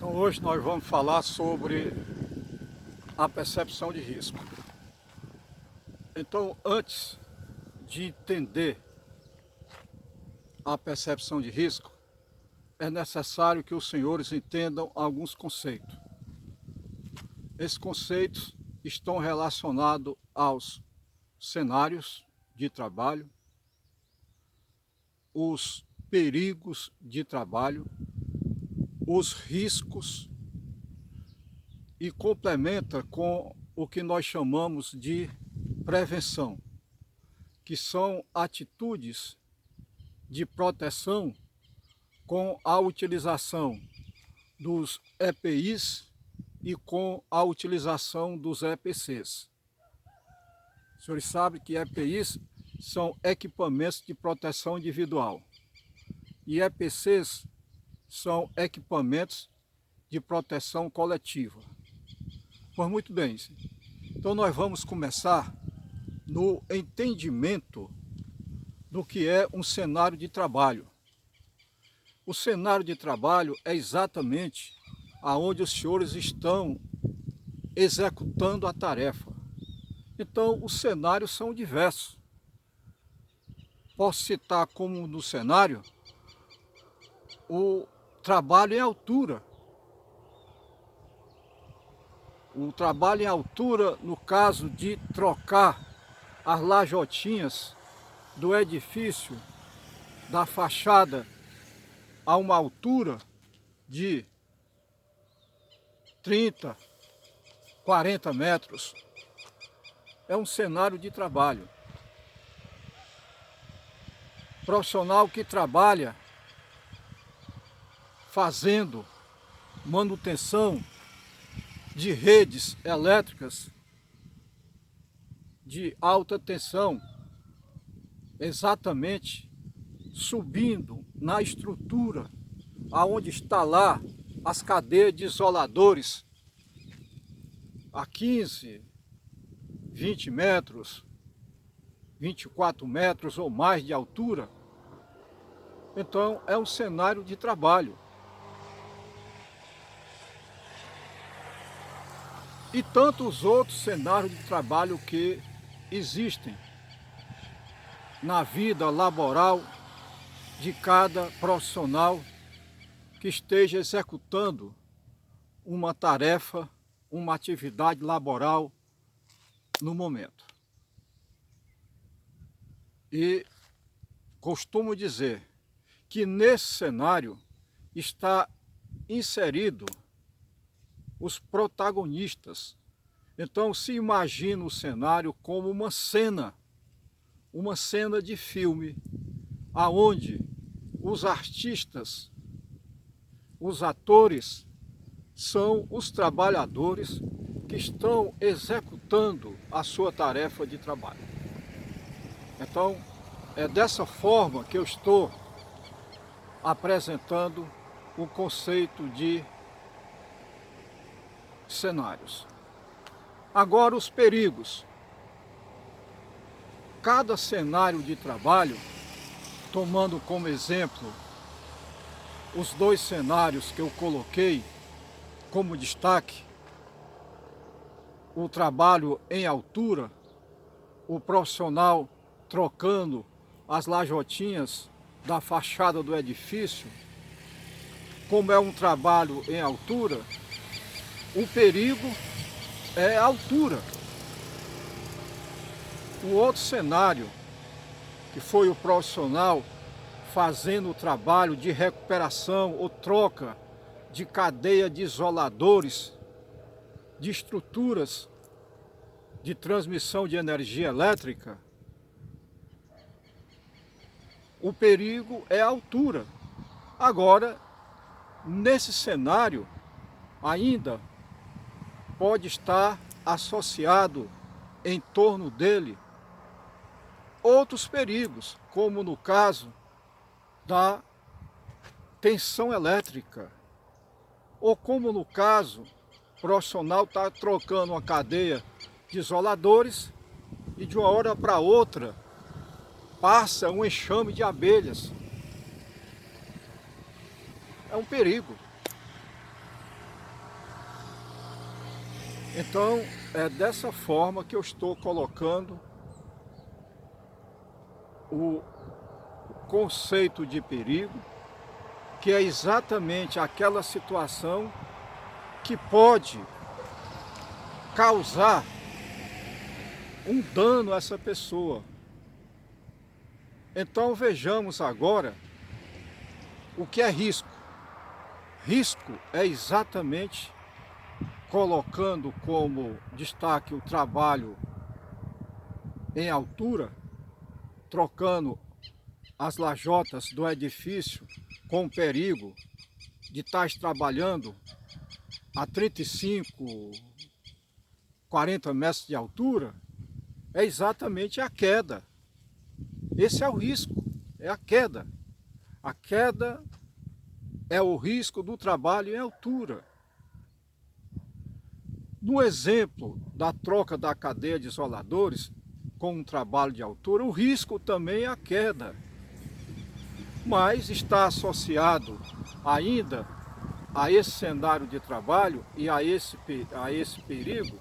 Então hoje nós vamos falar sobre a percepção de risco. Então, antes de entender a percepção de risco, é necessário que os senhores entendam alguns conceitos. Esses conceitos estão relacionados aos cenários de trabalho, os perigos de trabalho, os riscos e complementa com o que nós chamamos de prevenção, que são atitudes de proteção com a utilização dos EPIs e com a utilização dos EPCs. Os senhores sabem que EPIs são equipamentos de proteção individual e EPCs são equipamentos de proteção coletiva. Pois muito bem, então nós vamos começar no entendimento do que é um cenário de trabalho. O cenário de trabalho é exatamente aonde os senhores estão executando a tarefa. Então, os cenários são diversos. Posso citar como no cenário o trabalho em altura. O trabalho em altura, no caso de trocar as lajotinhas do edifício, da fachada, a uma altura de 30, 40 metros, é um cenário de trabalho. Profissional que trabalha fazendo manutenção de redes elétricas de alta tensão, exatamente subindo na estrutura aonde está lá as cadeias de isoladores a 15, 20 metros, 24 metros ou mais de altura. Então é um cenário de trabalho. E tantos outros cenários de trabalho que existem na vida laboral de cada profissional que esteja executando uma tarefa, uma atividade laboral no momento. E costumo dizer que nesse cenário está inserido os protagonistas. Então se imagina o cenário como uma cena de filme, aonde os artistas, os atores, são os trabalhadores que estão executando a sua tarefa de trabalho. Então, é dessa forma que eu estou apresentando o conceito de cenários. Agora, os perigos. Cada cenário de trabalho, tomando como exemplo os dois cenários que eu coloquei como destaque, o trabalho em altura, o profissional trocando as lajotinhas da fachada do edifício, como é um trabalho em altura, o perigo é a altura. O outro cenário, que foi o profissional fazendo o trabalho de recuperação ou troca de cadeia de isoladores, de estruturas de transmissão de energia elétrica, o perigo é a altura. Agora, nesse cenário, ainda pode estar associado em torno dele outros perigos, como no caso da tensão elétrica, ou como no caso, o profissional está trocando uma cadeia de isoladores e de uma hora para outra passa um enxame de abelhas. É um perigo. Então, é dessa forma que eu estou colocando o conceito de perigo, que é exatamente aquela situação que pode causar um dano a essa pessoa. Então vejamos agora o que é risco. Risco é exatamente colocando como destaque o trabalho em altura, trocando as lajotas do edifício com o perigo de estar trabalhando a 35, 40 metros de altura, é exatamente a queda. Esse é o risco, é a queda. A queda é o risco do trabalho em altura. No exemplo da troca da cadeia de isoladores com um trabalho de altura, o risco também é a queda, mas está associado ainda a esse cenário de trabalho e a esse perigo,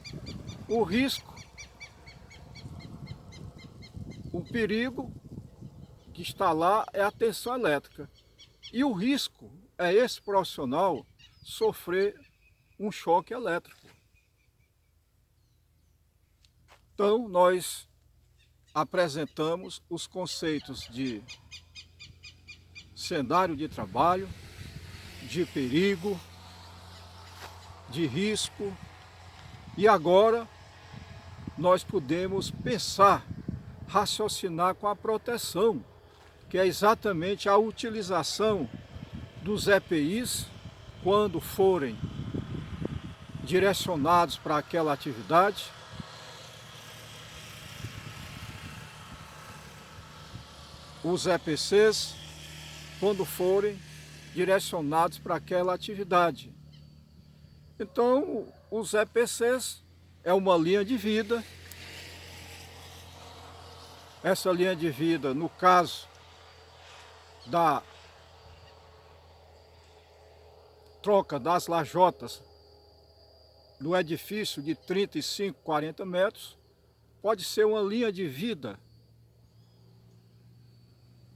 o risco, o perigo que está lá é a tensão elétrica. E o risco é esse profissional sofrer um choque elétrico. Então, nós apresentamos os conceitos de cenário de trabalho, de perigo, de risco, e agora nós podemos pensar, raciocinar com a proteção, que é exatamente a utilização dos EPIs quando forem direcionados para aquela atividade, os EPCs quando forem direcionados para aquela atividade. Então, os EPCs é uma linha de vida. Essa linha de vida, no caso da troca das lajotas no edifício de 35, 40 metros, pode ser uma linha de vida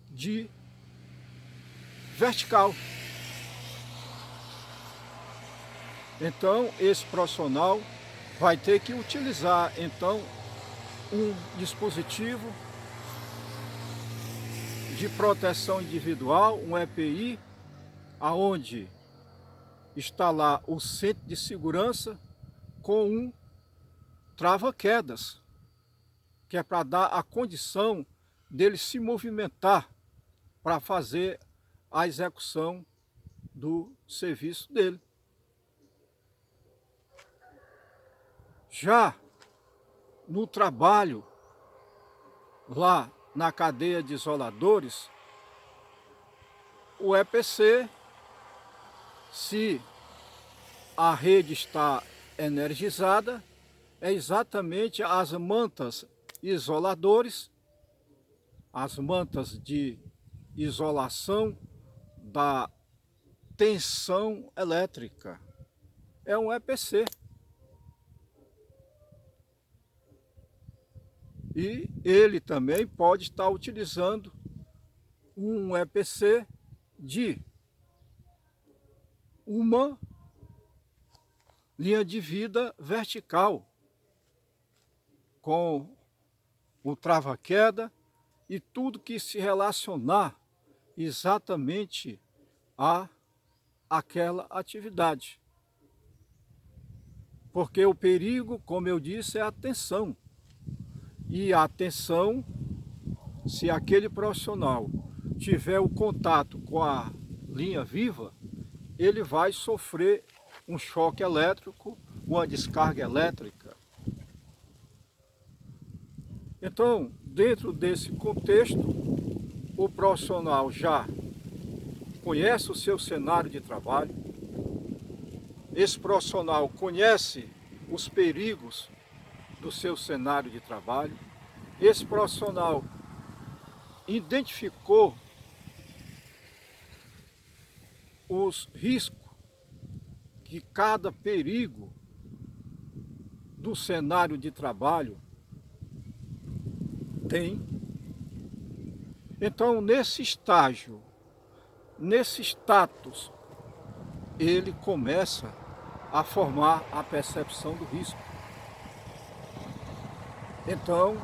de vertical. Então, esse profissional vai ter que utilizar, então, um dispositivo de proteção individual, um EPI, aonde está lá o centro de segurança com um trava-quedas, que é para dar a condição dele se movimentar para fazer a execução do serviço dele. Já no trabalho, lá na cadeia de isoladores, o EPC, se a rede está energizada, é exatamente as mantas isoladores, as mantas de isolação da tensão elétrica. É um EPC. E ele também pode estar utilizando um EPC de uma linha de vida vertical, com o trava-queda e tudo que se relacionar exatamente a aquela atividade. Porque o perigo, como eu disse, é a tensão. E a tensão, se aquele profissional tiver o contato com a linha viva, ele vai sofrer um choque elétrico, uma descarga elétrica. Então, dentro desse contexto, o profissional já conhece o seu cenário de trabalho, esse profissional conhece os perigos do seu cenário de trabalho, esse profissional identificou os riscos que cada perigo do cenário de trabalho? Tem. Então, nesse estágio, nesse status, ele começa a formar a percepção do risco. Então,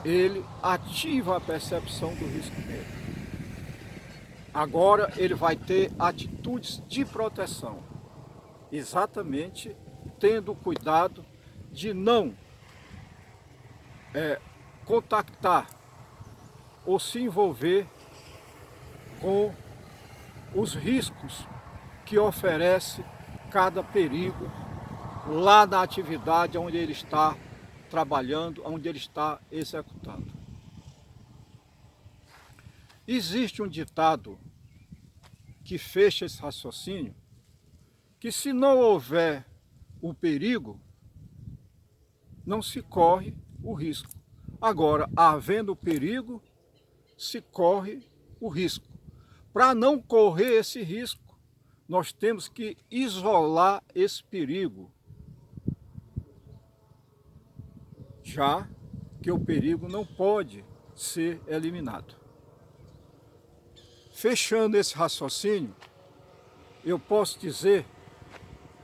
ele ativa a percepção do risco dele. Agora ele vai ter atitudes de proteção, exatamente tendo cuidado de não contactar ou se envolver com os riscos que oferece cada perigo lá na atividade onde ele está trabalhando, onde ele está executando. Existe um ditado que fecha esse raciocínio, que se não houver o perigo, não se corre o risco. Agora, havendo o perigo, se corre o risco. Para não correr esse risco, nós temos que isolar esse perigo, já que o perigo não pode ser eliminado. Fechando esse raciocínio, eu posso dizer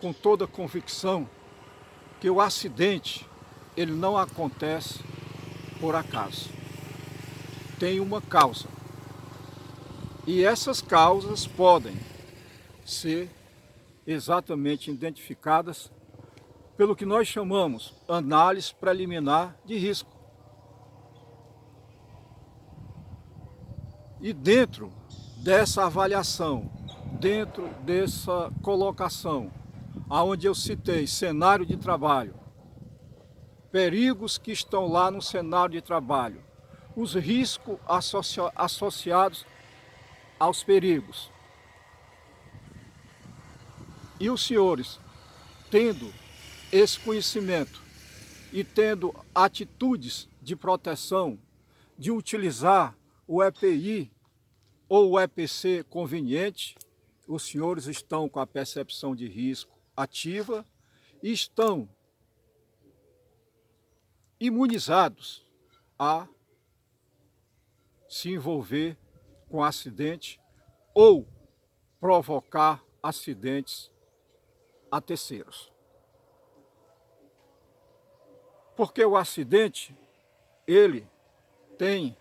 com toda convicção que o acidente ele não acontece por acaso. Tem uma causa. E essas causas podem ser exatamente identificadas pelo que nós chamamos análise preliminar de risco. E dentro dessa avaliação, dentro dessa colocação, aonde eu citei cenário de trabalho, perigos que estão lá no cenário de trabalho, os riscos associados aos perigos. E os senhores, tendo esse conhecimento e tendo atitudes de proteção, de utilizar o EPI ou o EPC conveniente, os senhores estão com a percepção de risco ativa e estão imunizados a se envolver com acidente ou provocar acidentes a terceiros. Porque o acidente, ele tem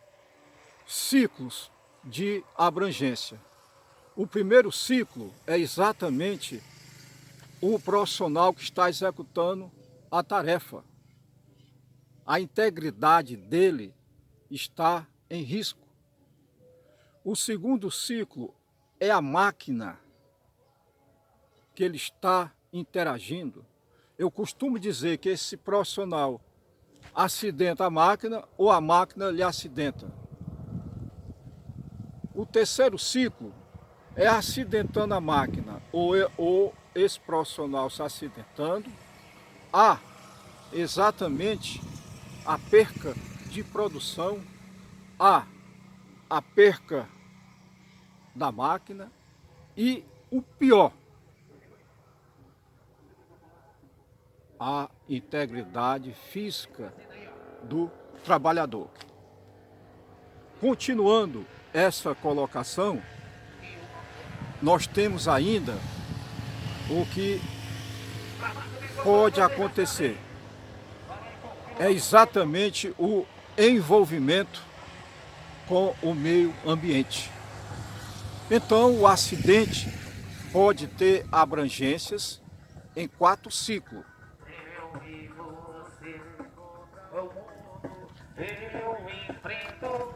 ciclos de abrangência. O primeiro ciclo é exatamente o profissional que está executando a tarefa. A integridade dele está em risco. O segundo ciclo é a máquina que ele está interagindo. Eu costumo dizer que esse profissional acidenta a máquina ou a máquina lhe acidenta. O terceiro ciclo é acidentando a máquina ou esse profissional se acidentando. Há exatamente a perca de produção, há a perca da máquina e o pior, a integridade física do trabalhador. Continuando essa colocação, nós temos ainda o que pode acontecer. É exatamente o envolvimento com o meio ambiente. Então, o acidente pode ter abrangências em 4 ciclos. Eu vivo você, o mundo, eu enfrento